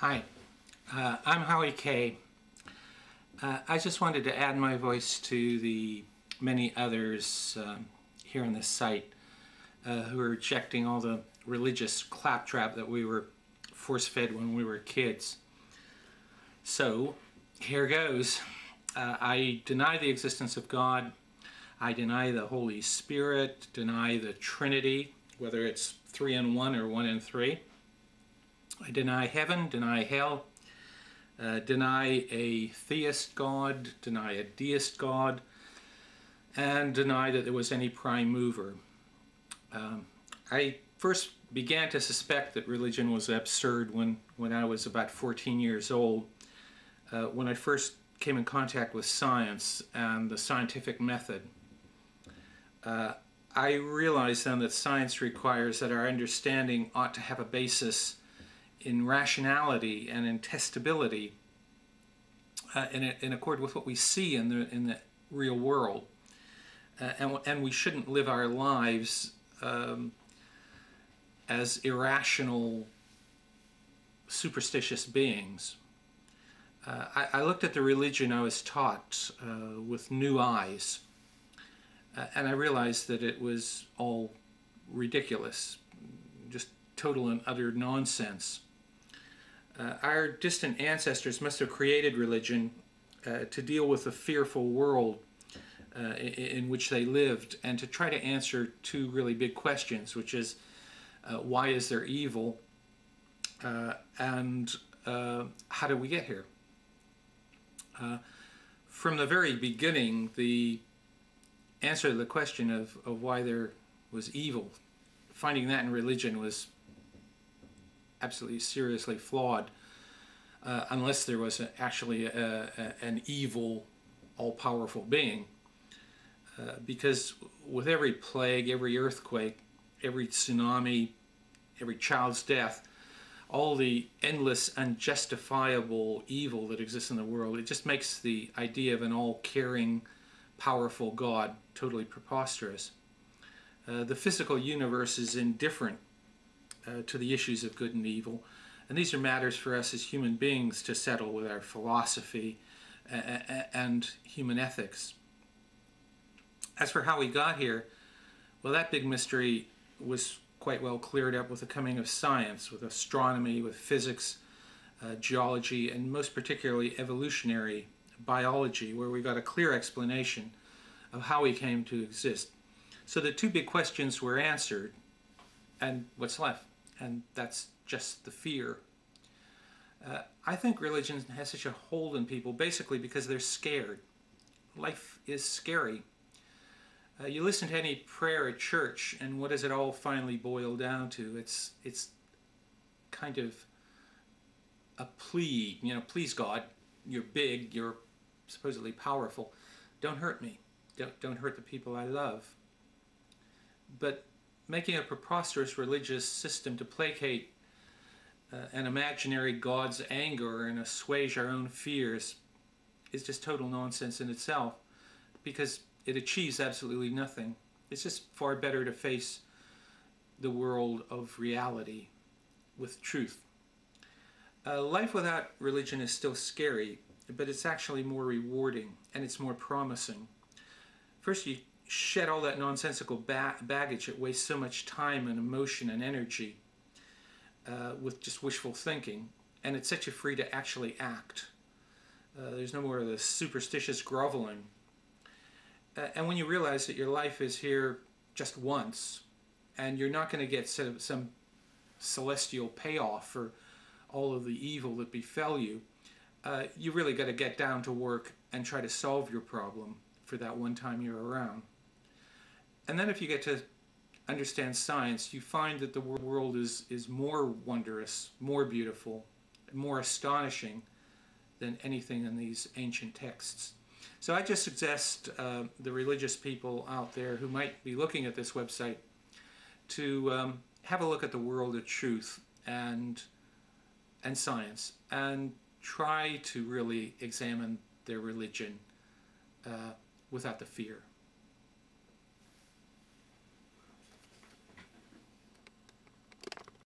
Hi, I'm Howie Kay. I just wanted to add my voice to the many others here on this site who are rejecting all the religious claptrap that we were force-fed when we were kids. So, here goes. I deny the existence of God. I deny the Holy Spirit, deny the Trinity, whether it's 3 in 1 or 1 in 3. I deny heaven, deny hell, deny a theist God, deny a deist God, and deny that there was any prime mover. I first began to suspect that religion was absurd when I was about 14 years old, when I first came in contact with science and the scientific method. I realized then that science requires that our understanding ought to have a basis in rationality and in testability in accord with what we see in the real world. And we shouldn't live our lives as irrational, superstitious beings. I looked at the religion I was taught with new eyes, and I realized that it was all ridiculous, just total and utter nonsense. Our distant ancestors must have created religion to deal with the fearful world in which they lived and to try to answer two really big questions, which is why is there evil and how did we get here? From the very beginning, the answer to the question of why there was evil, finding that in religion was absolutely seriously flawed, unless there was actually an evil, all-powerful being. Because with every plague, every earthquake, every tsunami, every child's death, all the endless, unjustifiable evil that exists in the world, it just makes the idea of an all-caring, powerful God totally preposterous. The physical universe is indifferent to the issues of good and evil, and these are matters for us as human beings to settle with our philosophy and human ethics. As for how we got here, well, that big mystery was quite well cleared up with the coming of science, with astronomy, with physics, geology, and most particularly evolutionary biology, where we got a clear explanation of how we came to exist. So the two big questions were answered, and what's left? And that's just the fear. I think religion has such a hold on people basically because they're scared. Life is scary. You listen to any prayer at church, and what does it all finally boil down to? It's kind of a plea, please God, you're big, you're supposedly powerful. Don't hurt me. Don't hurt the people I love. But making a preposterous religious system to placate an imaginary God's anger and assuage our own fears is just total nonsense in itself, because it achieves absolutely nothing. It's just far better to face the world of reality with truth. Life without religion is still scary, but it's actually more rewarding and it's more promising. First, you shed all that nonsensical baggage that wastes so much time and emotion and energy with just wishful thinking, and it sets you free to actually act. There's no more of this superstitious groveling. And when you realize that your life is here just once, and you're not going to get some celestial payoff for all of the evil that befell you, you really got to get down to work and try to solve your problem for that one time you're around. And then if you get to understand science, you find that the world is more wondrous, more beautiful, more astonishing than anything in these ancient texts. So I just suggest the religious people out there who might be looking at this website to have a look at the world of truth and science, and try to really examine their religion without the fear.